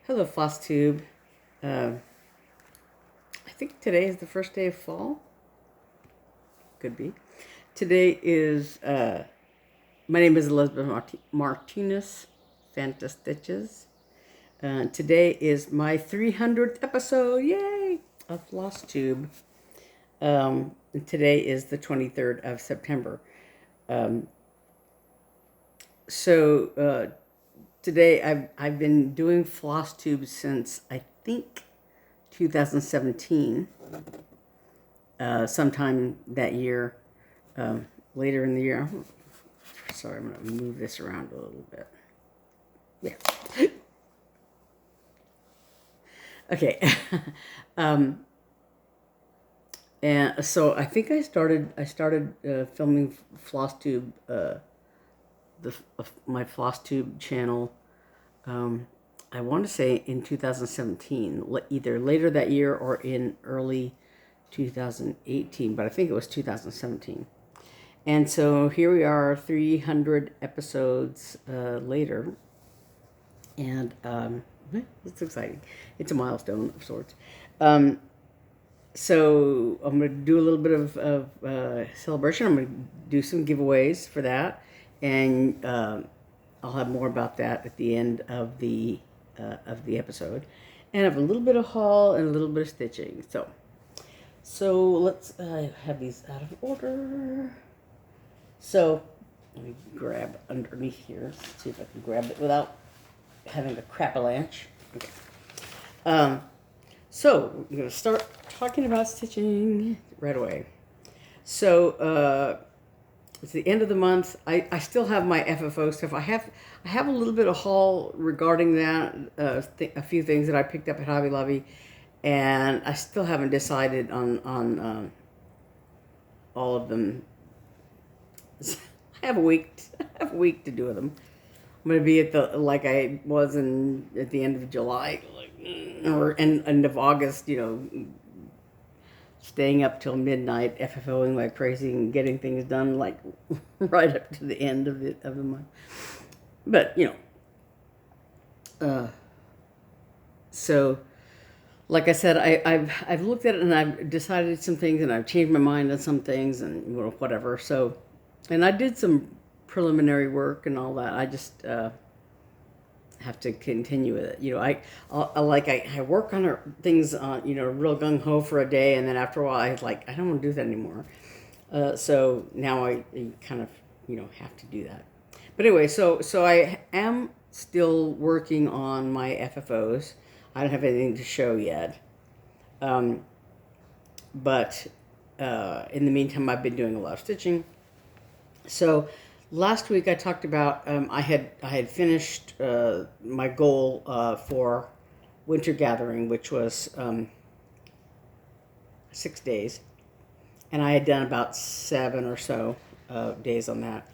Hello, Flosstube. I think today is the first day of fall. Could be. Today is, my name is Elizabeth Martinez, phantastitches. Today is my 300th episode, yay, of Flosstube. And today is the 23rd of September. Today I've been doing Flosstube since I think 2017. Sometime that year, later in the year. Sorry, I'm going to move this around a little bit. Yeah. Okay. And so I think I started filming Flosstube, my Flosstube channel. I want to say in 2017, either later that year or in early 2018, but I think it was 2017. And so here we are, 300 episodes later, and it's exciting. It's a milestone of sorts. So I'm going to do a little bit of celebration. I'm going to do some giveaways for that, and I'll have more about that at the end of the episode, and I have a little bit of haul and a little bit of stitching. So let's have these out of order. So let me grab underneath here. Let's see if I can grab it without having a crap-a-lanche. Okay. So we're going to start talking about stitching right away. So it's the end of the month. I still have my FFO stuff. I have a little bit of haul regarding that. A few things that I picked up at Hobby Lobby, and I still haven't decided on all of them. I have a week. I have a week to do them. I'm going to be at like I was at the end of July, or end of August. Staying up till midnight, FFOing like crazy and getting things done like right up to the end of the month. But so like I said, I've looked at it and I've decided some things and I've changed my mind on some things and whatever. So, and I did some preliminary work and all that. I just have to continue with it. I work on things on real gung ho for a day, and then after a while I don't want to do that anymore. So now I kind of have to do that. But anyway, so I am still working on my FFOs. I don't have anything to show yet. But in the meantime, I've been doing a lot of stitching. So last week I talked about I had finished my goal for winter gathering, which was 6 days, and I had done about 7 or so days on that.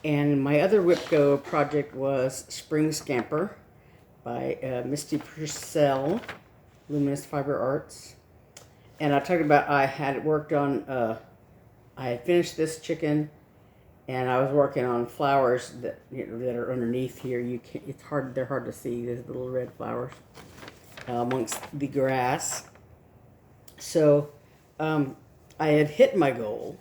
And my other WIPGO project was Spring Scamper by Misty Pursel, Luminous Fiber Arts. And I talked about I had worked on I had finished this chicken. And I was working on flowers that that are underneath here. They're hard to see. There's little red flowers amongst the grass. So I had hit my goal,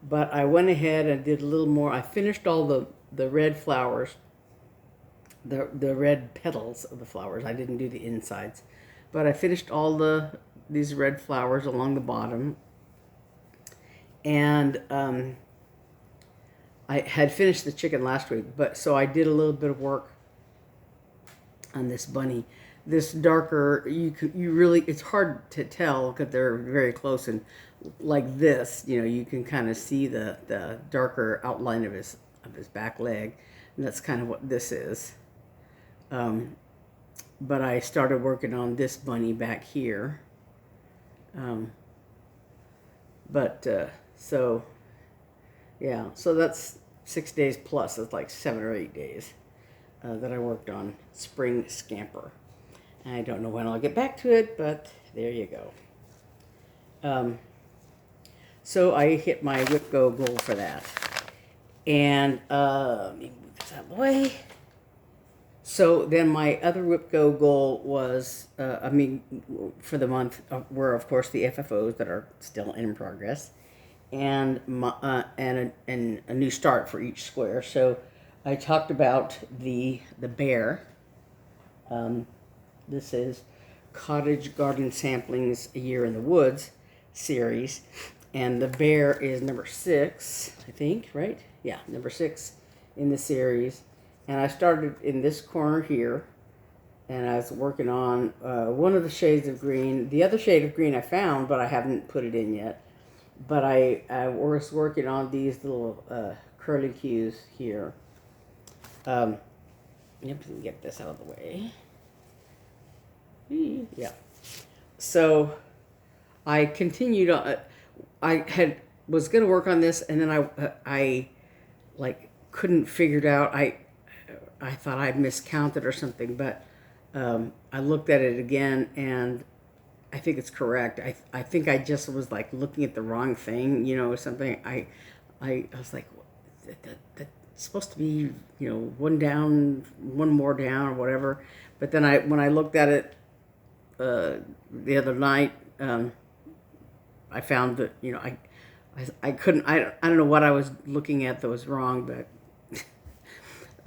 but I went ahead and did a little more. I finished all the red flowers, the red petals of the flowers. I didn't do the insides, but I finished all these red flowers along the bottom, and I had finished the chicken last week, but so I did a little bit of work on this bunny. This darker, it's hard to tell because they're very close, and like this, you can kind of see the darker outline of his back leg, and that's kind of what this is. But I started working on this bunny back here. So yeah, so that's 6 days plus. It's like 7 or 8 days that I worked on Spring Scamper. I don't know when I'll get back to it, but there you go. So I hit my WIPGO goal for that. And let me move this out of the way. So then my other WIPGO goal was, for the month, were of course the FFOs that are still in progress, and a new start for each square. So I talked about the bear. This is Cottage Garden Samplings: A Year in the Woods series, and the bear is number 6, I think, right? Yeah, number 6 in the series. And I started in this corner here, and I was working on one of the shades of green. The other shade of green I found, but I haven't put it in yet. But I was working on these little curly cues here. You have to get this out of the way. Yeah. So I continued on. Was going to work on this, and then I like couldn't figure it out. I thought I'd miscounted or something, but I looked at it again, and I think it's correct. I think I just was like looking at the wrong thing, or something. I was like, that's supposed to be, one down, one more down, or whatever. But then when I looked at it the other night, I found that I couldn't. I don't know what I was looking at that was wrong,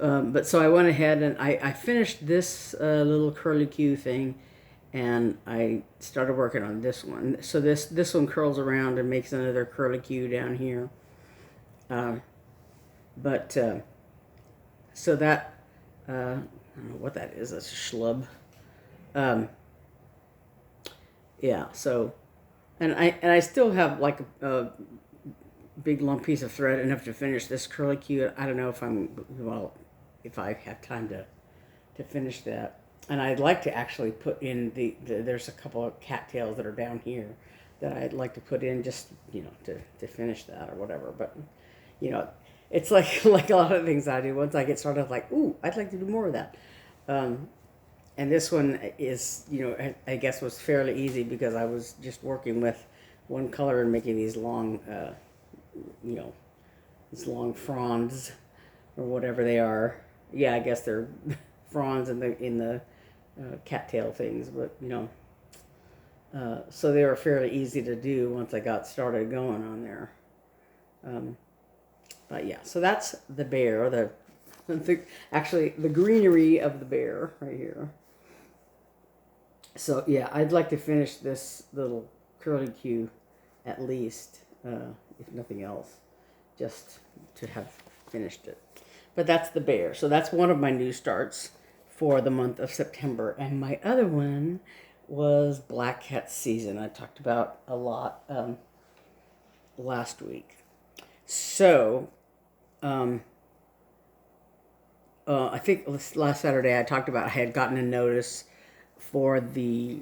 but so I went ahead and I finished this little curly Q thing, and I started working on this one. So this one curls around and makes another curly Q down here. So that I don't know what that is. That's a schlub. Yeah. So, and I still have like a big long piece of thread enough to finish this curly Q. I don't know if I have time to finish that. And I'd like to actually put in there's a couple of cattails that are down here that I'd like to put in just, to finish that or whatever. But, it's like a lot of things I do. Once I get started, like, ooh, I'd like to do more of that. And this one is, I guess was fairly easy because I was just working with one color and making these long, these long fronds or whatever they are. Yeah, I guess they're fronds in the cattail things, but so they were fairly easy to do once I got started going on there. But yeah, so that's the bear, actually the greenery of the bear right here. So yeah, I'd like to finish this little curly Q at least, if nothing else, just to have finished it. But that's the bear. So that's one of my new starts for the month of September. And my other one was Black Cat Season. I talked about a lot last week. So I think last Saturday I talked about I had gotten a notice for the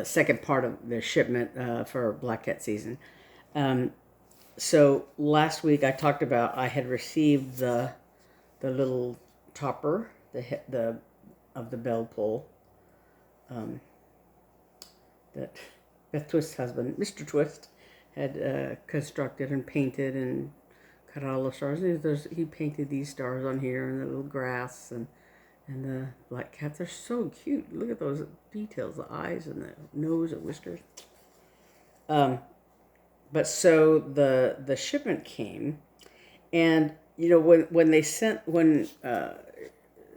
second part of the shipment for Black Cat Season. So last week I talked about I had received the little topper, of the bell pull, that Beth Twist's husband, Mr. Twist, had constructed and painted and cut all the stars. He painted these stars on here and the little grass and the black cats. They're so cute. Look at those details, the eyes and the nose and whiskers. But so the shipment came, and when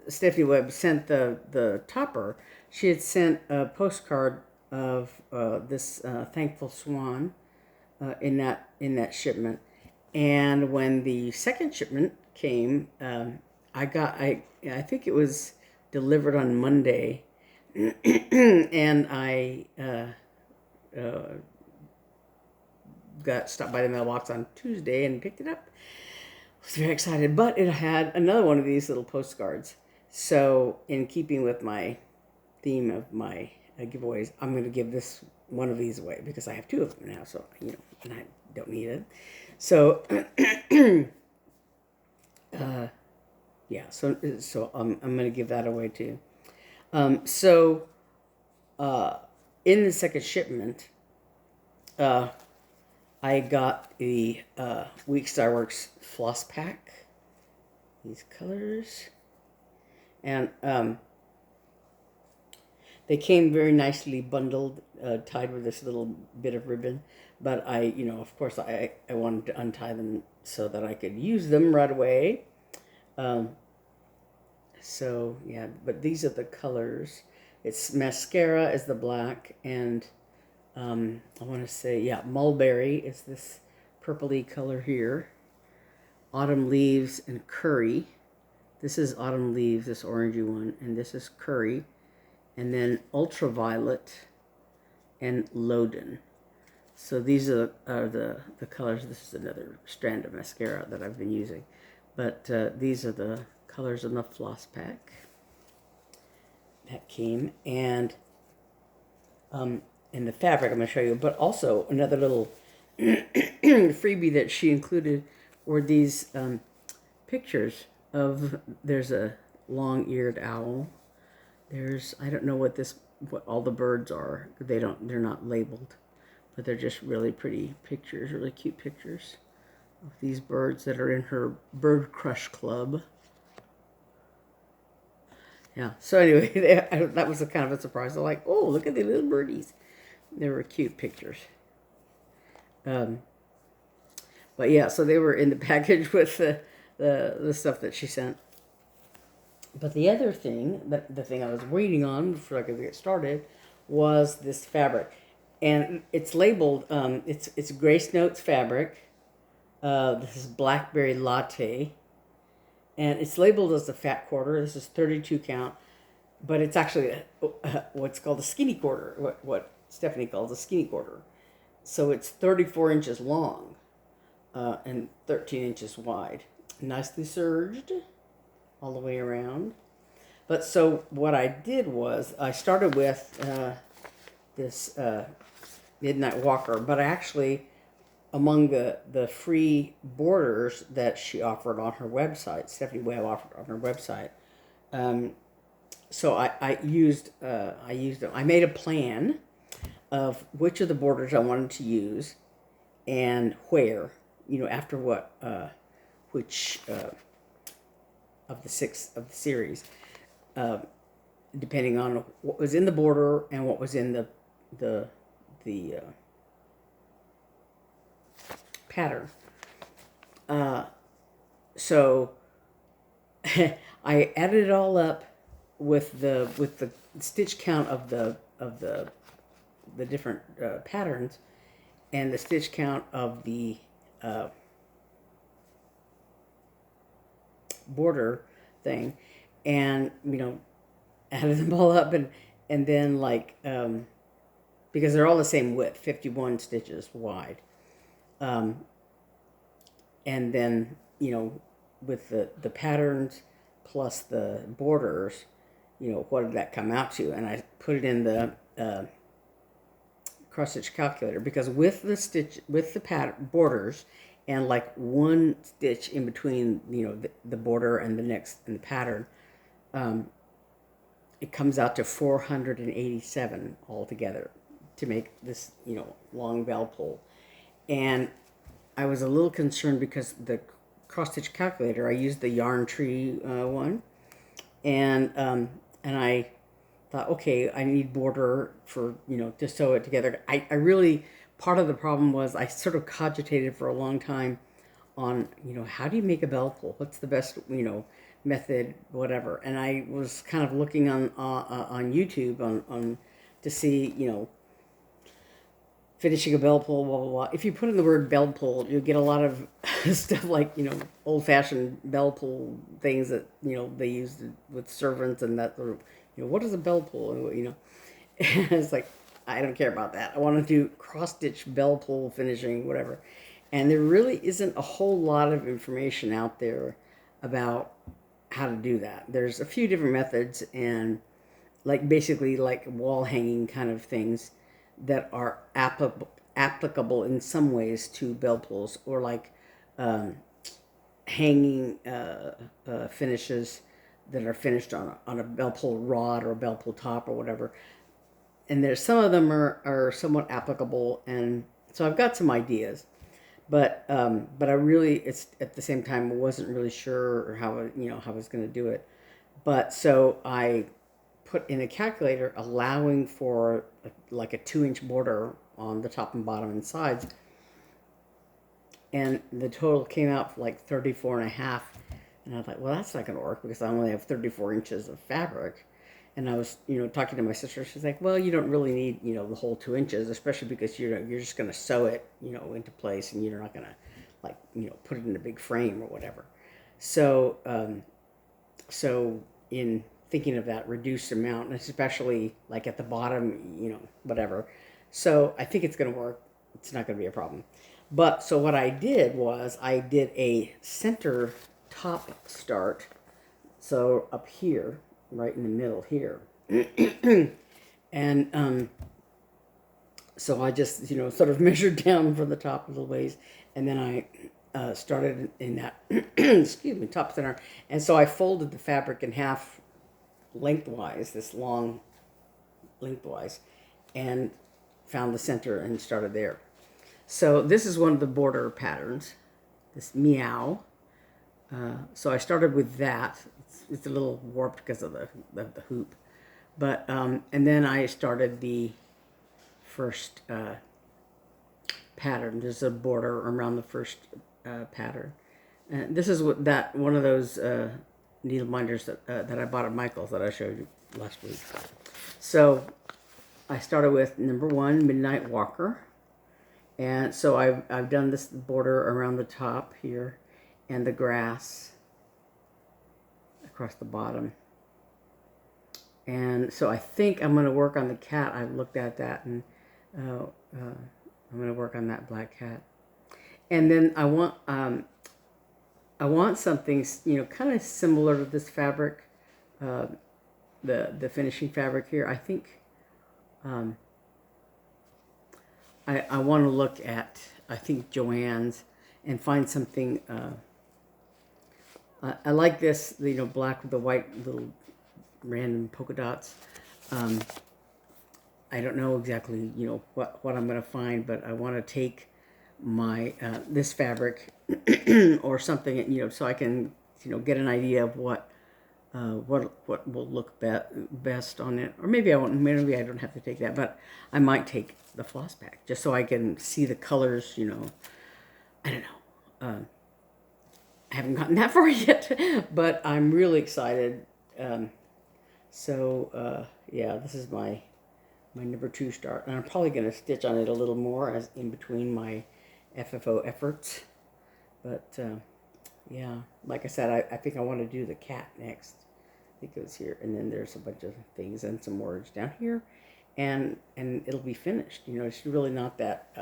Stephanie Webb sent the topper, she had sent a postcard of this thankful swan in that shipment. And when the second shipment came, I think it was delivered on Monday, and I got stopped by the mailbox on Tuesday and picked it up. I was very excited, but it had another one of these little postcards. So, in keeping with my theme of my giveaways, I'm going to give this one of these away because I have 2 of them now. So, and I don't need it. So, yeah. So I'm going to give that away too. In the second shipment, I got the Week Star Works floss pack. These colors. And They came very nicely bundled, tied with this little bit of ribbon. But of course, I wanted to untie them so that I could use them right away. So, yeah, but these are the colors. It's mascara is the black, and I want to say, yeah, mulberry is this purpley color here. Autumn leaves and curry. This is autumn leaves, this orangey one, and this is curry. And then ultraviolet and Loden. So these are the colors. This is another strand of mascara that I've been using. But these are the colors in the floss pack that came. And in the fabric, I'm going to show you. But also another little freebie that she included were these pictures of, there's a long-eared owl. There's, I don't know what all the birds are. They're not labeled, but they're just really pretty pictures, really cute pictures of these birds that are in her Bird Crush Club. Yeah, so anyway, that was a kind of a surprise. I'm like, oh, look at the little birdies. They were cute pictures. But yeah, so they were in the package with the stuff that she sent. But the other thing, the thing I was waiting on before I could get started, was this fabric. And it's labeled, it's Grace Notes fabric. This is Blackberry Latte. And it's labeled as a fat quarter. This is 32 count. But it's actually what's called a skinny quarter, what Stephanie calls a skinny quarter. So it's 34 inches long and 13 inches wide. Nicely serged all the way around. But so what I did was I started with this Midnight Walker, but I actually, among the free borders that she offered on her website, Stephanie Webb offered on her website, so I used them. I made a plan of which of the borders I wanted to use and where, after what, which of the 6 of the series, depending on what was in the border and what was in the pattern. So I added it all up with the stitch count of the different patterns and the stitch count of the border thing, and added them all up, and then because they're all the same width, 51 stitches wide, and then with the patterns plus the borders, what did that come out to? And I put it in the cross stitch calculator, because with the pattern borders and one stitch in between the border and the pattern, it comes out to 487 altogether to make this long bell pull. And I was a little concerned because the cross stitch calculator, I used the Yarn Tree one, and I thought, okay, I need border for to sew it together. I really, part of the problem was I sort of cogitated for a long time on how do you make a bell pull? What's the best method, whatever. And I was kind of looking on YouTube on to see finishing a bell pull, blah blah blah. If you put in the word bell pull, you'll get a lot of stuff like old-fashioned bell pull things that they used with servants and that sort of what is a bell pull, and it's like, I don't care about that. I want to do cross-stitch bell pull finishing, whatever. And there really isn't a whole lot of information out there about how to do that. There's a few different methods, and basically wall hanging kind of things that are applicable in some ways to bell pulls, or hanging finishes that are finished on a bell pull rod or a bell pull top or whatever. And there's some of them are somewhat applicable, and so I've got some ideas, but I really, it's at the same time, wasn't really sure how I was going to do it. But so I put in a calculator allowing for like a 2-inch border on the top and bottom and sides. And the total came out like 34 and a half. And I was like, well, that's not going to work because I only have 34 inches of fabric. And I was, talking to my sister. She's like, well, you don't really need, the whole 2 inches, especially because you're just going to sew it, into place, and you're not going to, like, put it in a big frame or whatever. So, so in thinking of that reduced amount, and especially like at the bottom, whatever. So I think it's going to work. It's not going to be a problem. But so what I did was I did a center top start. So up here, right in the middle here. And so I just, sort of measured down from the top a little ways. And then I started in that, excuse me, top center. And so I folded the fabric in half lengthwise, this long lengthwise, and found the center and started there. So this is one of the border patterns, this meow. So I started with that. It's a little warped because of the hoop, but and then I started the first pattern. There's a border around the first pattern, and this is one of those needle minders that I bought at Michael's that I showed you last week. So I started with number 1, Midnight Walker. And so I've done this border around the top here and the grass across the bottom. And so I think I'm going to work on the cat. I've looked at that, and I'm going to work on that black cat. And then I want something, kind of similar to this fabric, the finishing fabric here. I think I want to look at, I think, Joann's and find something. I like this, black with the white little random polka dots. I don't know exactly, what I'm going to find, but I want to take my this fabric or something, so I can, get an idea of what will look best on it. Or maybe I won't. Maybe I don't have to take that, but I might take the floss pack just so I can see the colors. I don't know. I haven't gotten that far yet, but I'm really excited. Yeah, this is my number 2 start, and I'm probably going to stitch on it a little more as in between my FFO efforts. But yeah, like I said, I think I want to do the cat next. It goes here, and then there's a bunch of things and some words down here, and it'll be finished. It's really not that.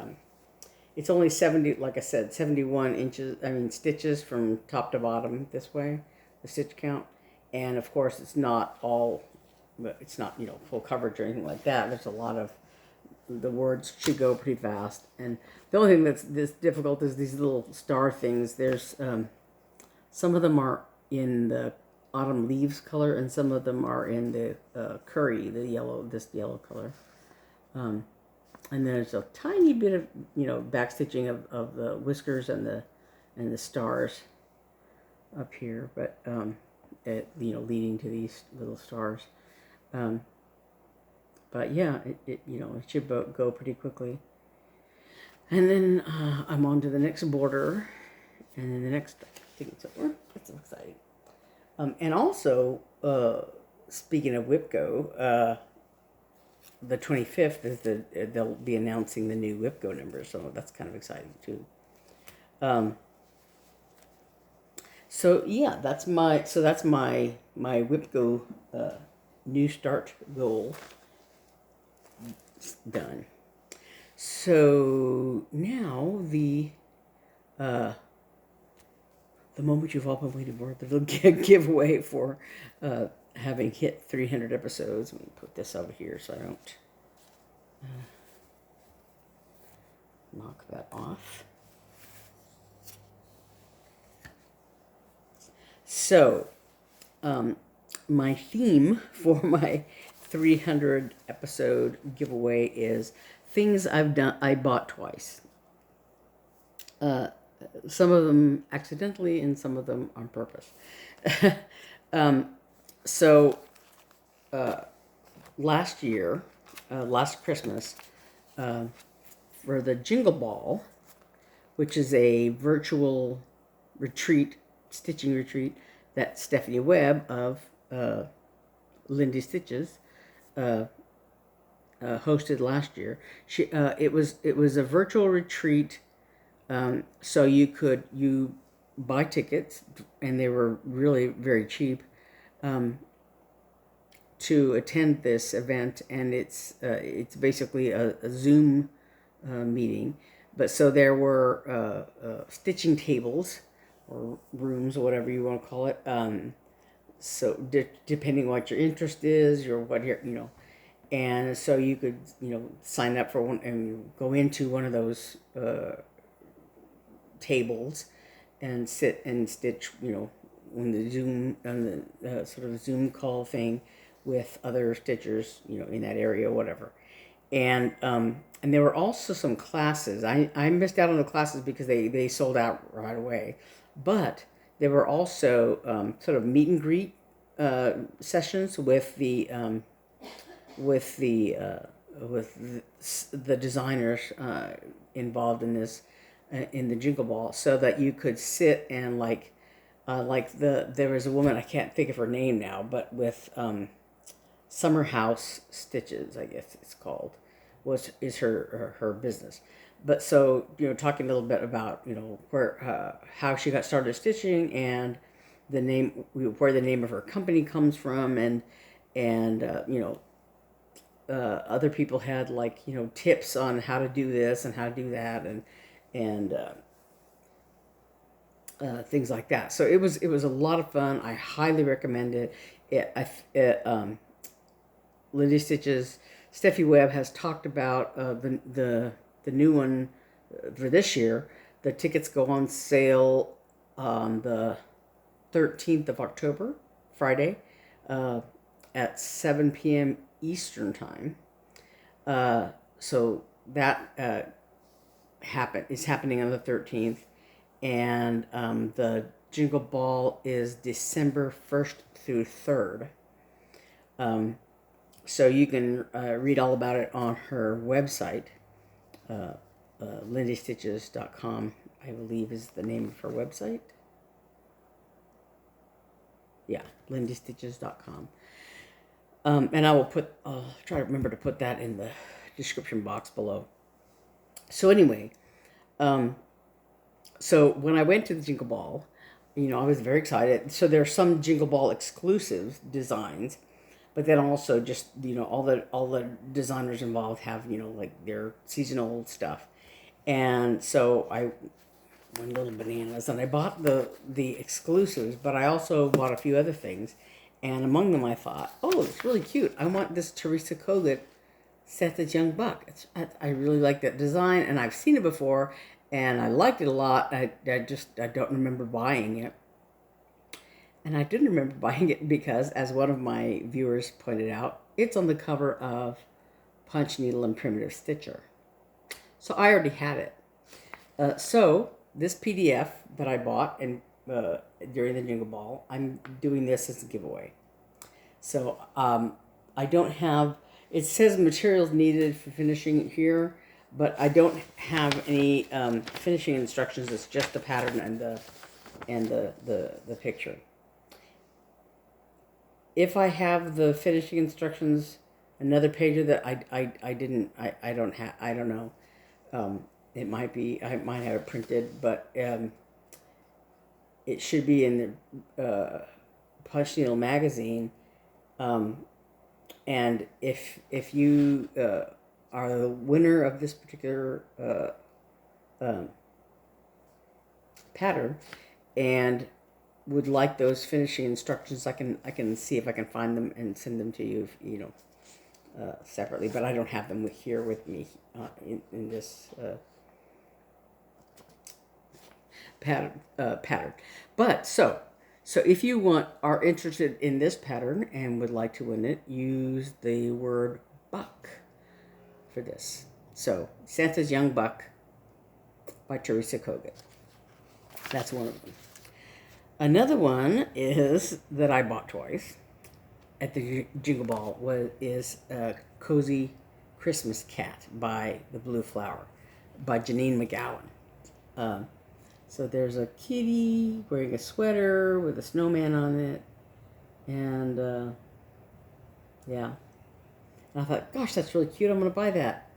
It's only 70, like I said, 71 inches. Stitches from top to bottom this way, the stitch count, and of course it's not all. It's not full coverage or anything like that. There's a lot of the words should go pretty fast, and the only thing that's difficult is these little star things. There's some of them are in the autumn leaves color, and some of them are in the curry, this yellow color. And there's a tiny bit of back stitching of the whiskers and the stars up here, but leading to these little stars. But yeah, it should go pretty quickly. And then I'm on to the next border, and then the next thing is over. That's so exciting. And also, speaking of WIPGO, the 25th is they'll be announcing the new WIPGO number, so that's kind of exciting too. So yeah, that's my WIPGO new start goal done. So now the moment you've all been waiting for, the little giveaway for having hit 300 episodes. Let me put this over here so I don't knock that off. So, my theme for my 300 episode giveaway is things I bought twice. Some of them accidentally and some of them on purpose. last year, last Christmas, for the Jingle Ball, which is a virtual retreat, stitching retreat that Stephanie Webb of Lindy Stitches hosted last year. It was a virtual retreat, so you buy tickets, and they were really very cheap, to attend this event, and it's basically a Zoom meeting. But so there were stitching tables or rooms or whatever you want to call it. So depending what your interest is, or what you're. And so you could, sign up for one and go into one of those tables and sit and stitch, on the Zoom, on the sort of Zoom call thing with other stitchers, in that area or whatever. And there were also some classes. I missed out on the classes because they sold out right away. But there were also sort of meet and greet sessions with the designers involved in this, in the Jingle Ball, so that you could sit and there was a woman, I can't think of her name now, but with Summer House Stitches, I guess it's called, is her business. But so, talking a little bit about, where how she got started stitching, and the name, where the name of her company comes from, and other people had tips on how to do this and how to do that, and things like that. So it was a lot of fun. I highly recommend it. Lindy Stitches, Steffi Webb has talked about the new one for this year. The tickets go on sale on the 13th of October, Friday, at 7 p.m. Eastern time. So that is happening on the 13th, and the Jingle Ball is December 1st through 3rd. So you can read all about it on her website, lindystitches.com, I believe is the name of her website. Yeah, lindystitches.com. And I'll try to remember to put that in the description box below. So anyway, so when I went to the Jingle Ball, I was very excited. So there are some Jingle Ball exclusive designs, but then also just, all the designers involved have, their seasonal stuff. And so I went a little bananas, and I bought the exclusives, but I also bought a few other things. And among them, I thought, oh, it's really cute. I want this Teresa Kogut Santa's Young Buck. I really like that design, and I've seen it before, and I liked it a lot. I don't remember buying it. And I didn't remember buying it because, as one of my viewers pointed out, it's on the cover of Punch, Needle, and Primitive Stitcher. So I already had it. So this PDF that I bought during the Jingle Ball, I'm doing this as a giveaway. So I don't have, it says materials needed for finishing here, but I don't have any finishing instructions. It's just the pattern and the picture. If I have the finishing instructions, another page of that I don't know. It might be, I might have it printed, but it should be in the Punch Needle magazine. And if you are the winner of this particular pattern and would like those finishing instructions, I can see if I can find them and send them to you, separately. But I don't have them here with me in this pattern. But so if you are interested in this pattern and would like to win it, use the word buck for this. So Santa's Young Buck by Teresa Kogut. That's one of them. Another one is that I bought twice, at the Jingle Ball is Cozy Christmas Cat by the Blue Flower by Janine McGowan. So there's a kitty wearing a sweater with a snowman on it, and yeah. And I thought, gosh, that's really cute. I'm going to buy that.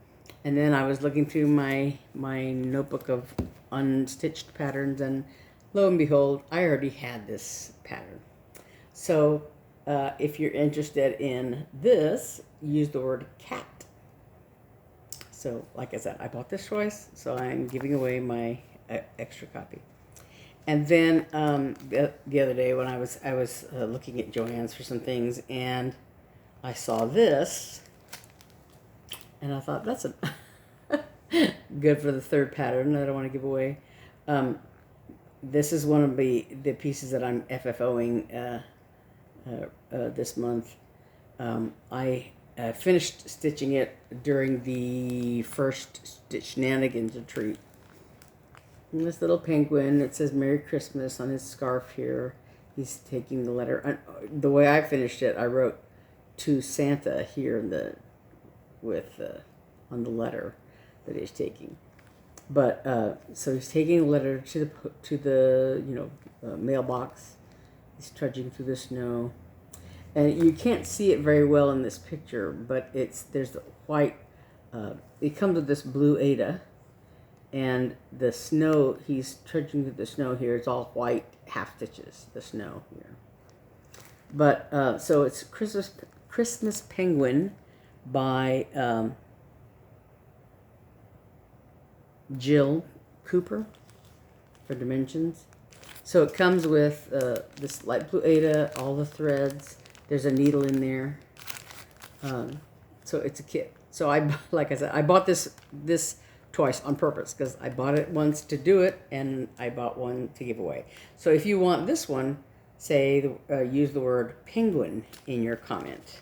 And then I was looking through my notebook of unstitched patterns, and lo and behold, I already had this pattern. So if you're interested in this, use the word cat. So like I said, I bought this twice, so I'm giving away my extra copy. And then the other day when I was looking at Joann's for some things, and I saw this, and I thought that's good for the third pattern that I want to give away. This is one of the pieces that I'm FFOing this month. I finished stitching it during the first Stitch Shenanigans retreat. And this little penguin, it says Merry Christmas on his scarf here. He's taking the letter. The way I finished it, I wrote to Santa here in the on the letter that he's taking. But so he's taking the letter to the mailbox. He's trudging through the snow, and you can't see it very well in this picture, but there's the white. It comes with this blue Ada, and the snow. He's trudging through the snow here. It's all white half stitches. The snow here, but so it's Christmas Penguin by Gill Cooper for Dimensions. So it comes with this light blue Ada, all the threads. There's a needle in there. So it's a kit. So like I said, I bought this twice on purpose because I bought it once to do it, and I bought one to give away. So if you want this one, say use the word penguin in your comment.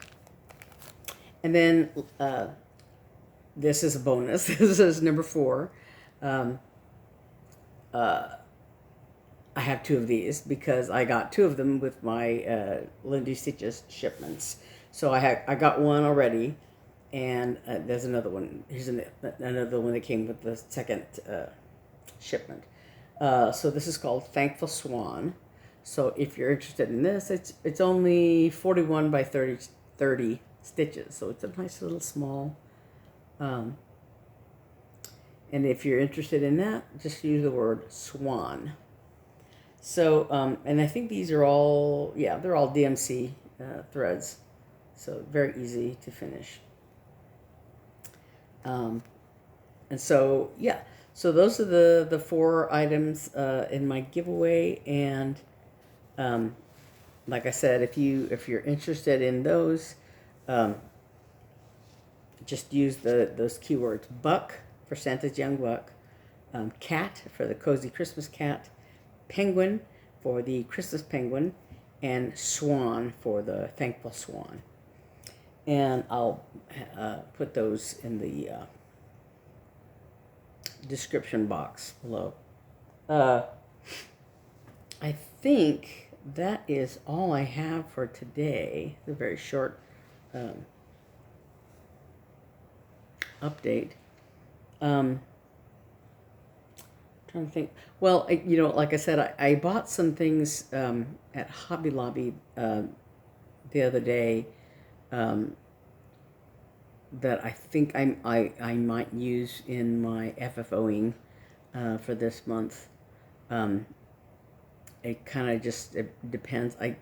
And then this is a bonus. This is number 4. I have 2 of these because I got 2 of them with my Lindy Stitches shipments. So I got one already, and there's another one. Here's another one that came with the second shipment. So this is called Thankful Swan. So if you're interested in this, it's only 41 by 30 stitches. So it's a nice little small. And if you're interested in that, just use the word swan. So, and I think these are all, they're all DMC threads. So very easy to finish. And so, so those are the 4 items in my giveaway. And like I said, if you're interested in those, just use those keywords: buck for Santa's Young Buck, cat for the Cozy Christmas Cat, penguin for the Christmas Penguin, and swan for the Thankful Swan. And I'll put those in the description box below. I think that is all I have for today. It's a very short update. Trying to think. Well, like I said, I bought some things at Hobby Lobby the other day that I think I might use in my FFOing for this month. It kind of just depends. I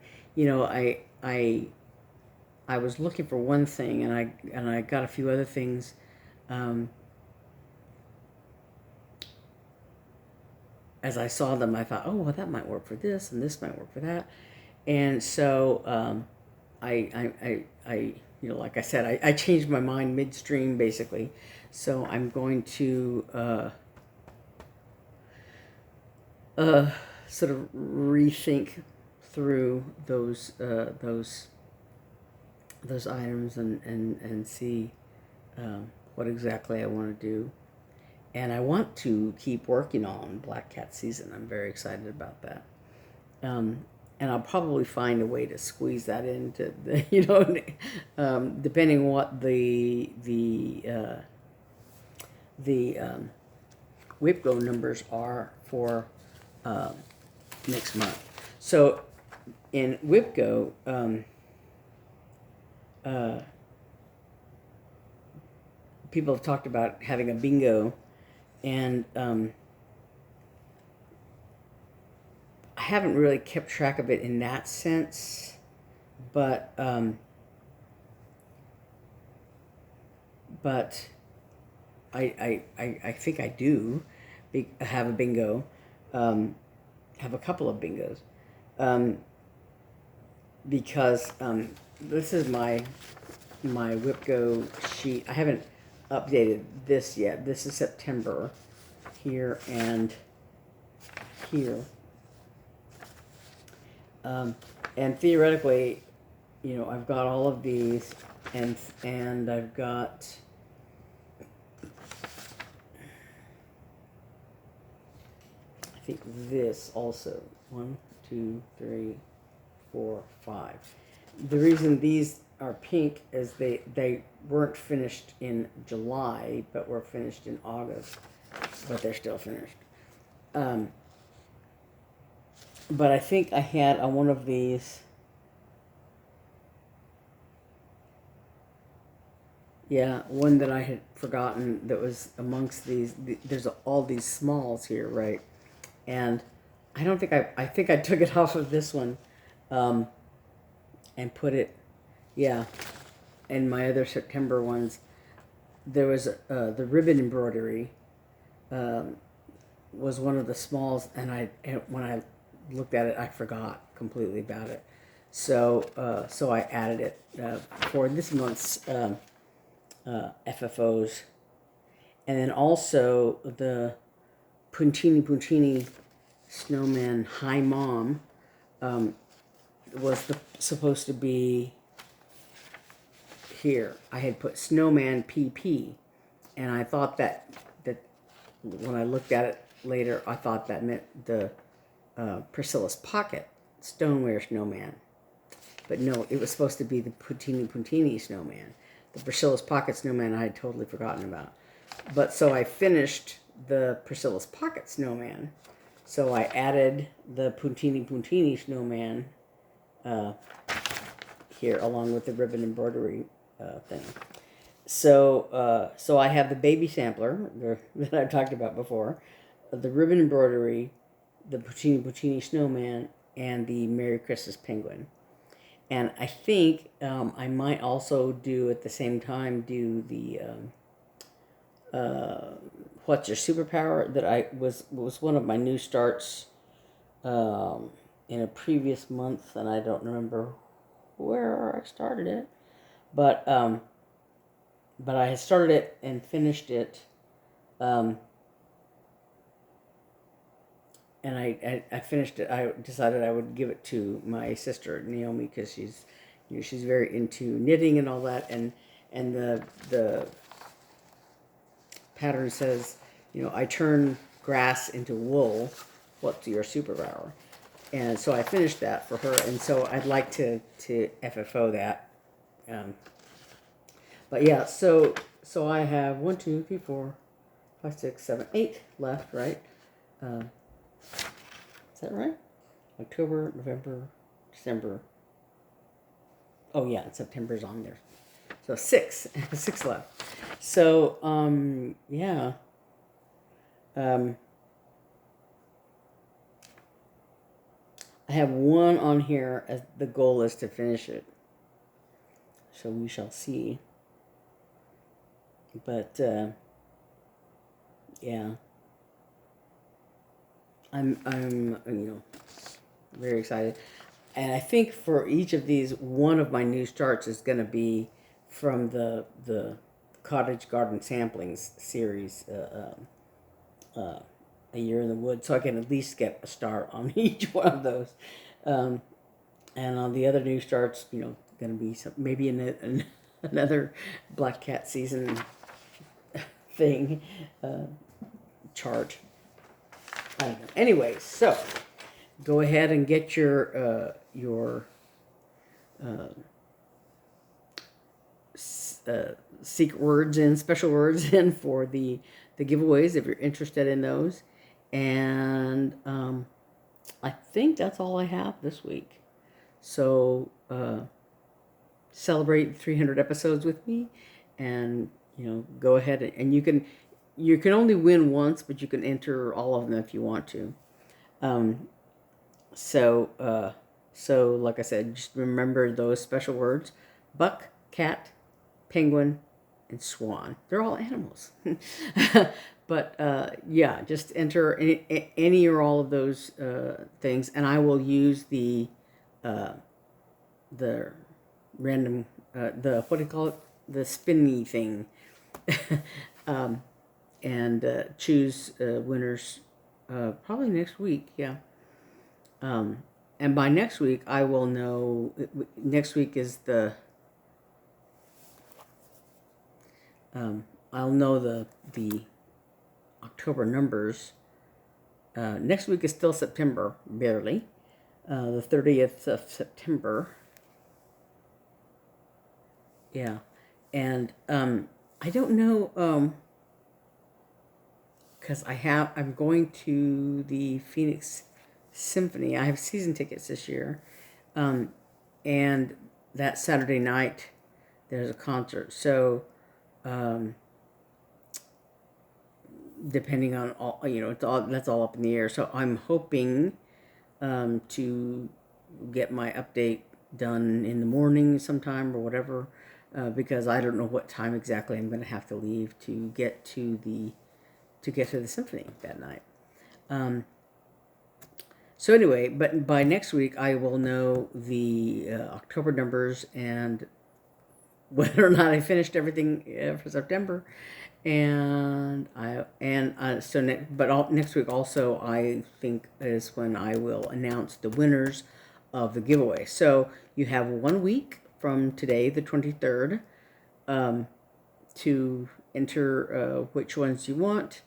was looking for one thing, and I got a few other things. As I saw them, I thought, oh, well, that might work for this, and this might work for that. And so like I said, I changed my mind midstream, basically. So I'm going to sort of rethink through those items and see what exactly I want to do. And I want to keep working on Black Cat Season. I'm very excited about that. and I'll probably find a way to squeeze that into the, depending on what the WIPGO numbers are for next month. So in WIPGO, people have talked about having a bingo, and I haven't really kept track of it in that sense, but I think I do have a bingo, have a couple of bingos, because this is my WIPGO sheet. I haven't updated this yet. This is September here and here. And theoretically, I've got all of these, and I've got, I think this also, 1, 2, 3, 4, 5. The reason these are pink is they weren't finished in July, but were finished in August, but they're still finished. But I think I had on one of these, one that I had forgotten that was amongst these. There's all these smalls here, right? And I don't think I think I took it off of this one, and put it, in my other September ones. There was the ribbon embroidery was one of the smalls, and when I looked at it, I forgot completely about it. So I added it for this month's FFOs, and then also the Puntini Snowman Hi Mom was supposed to be here. I had put Snowman PP, and I thought that when I looked at it later, I thought that meant the Priscilla's Pocket Stoneware Snowman. But no, it was supposed to be the Puntini Snowman. The Priscilla's Pocket Snowman I had totally forgotten about. But so I finished the Priscilla's Pocket Snowman. So I added the Puntini Snowman here, along with the ribbon embroidery thing. So I have the baby sampler that I've talked about before, the ribbon embroidery, the Puntini Snowman, and the Merry Christmas Penguin. And I think I might also do at the same time the What's Your Superpower, that was one of my new starts in a previous month, and I don't remember where I started it, but I had started it and finished it. And I finished it. I decided I would give it to my sister Naomi, because she's very into knitting and all that, and the pattern says, I turn grass into wool. What's your superpower? And so I finished that for her, and so I'd like to FFO that. But yeah, so I have 1, 2, 3, 4, 5, 6, 7, 8 left, right? Is that right? October, November, December. Oh yeah, and September's on there. So 6 left. So I have one on here as the goal is to finish it. So we shall see. But I'm very excited. And I think for each of these, one of my new starts is going to be from the Cottage Garden Samplings series, A Year in the Woods, so I can at least get a start on each one of those. And on the other new starts, going to be maybe another Black Cat season thing chart. I don't know. Anyway, so go ahead and get your secret words in, special words in for the giveaways if you're interested in those. And I think that's all I have this week. So celebrate 300 episodes with me, and go ahead and you can only win once, but you can enter all of them if you want to. So like I said, just remember those special words: buck, cat, penguin, and swan. They're all animals. But yeah, just enter any or all of those things, and I will use the random what do you call it, the spinny thing, and choose winners probably next week. Yeah. And by next week I will know. Next week is the I'll know the October numbers. Next week is still September, barely. The 30th of September. Yeah. And I don't know, because I'm going to the Phoenix Symphony. I have season tickets this year. And that Saturday night there's a concert. So depending on all, that's all up in the air. So I'm hoping to get my update done in the morning sometime or whatever, because I don't know what time exactly I'm going to have to leave to get to the symphony that night. So anyway, but by next week I will know the October numbers and whether or not I finished everything for September. And next week also I think is when I will announce the winners of the giveaway. So you have 1 week from today, the 23rd, to enter which ones you want,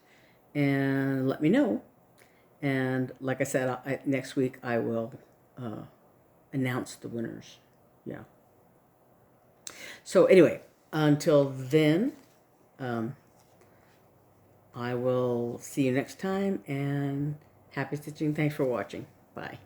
and let me know. And like I said, next week I will announce the winners. Yeah. So anyway, until then, I will see you next time, and happy stitching. Thanks for watching. Bye.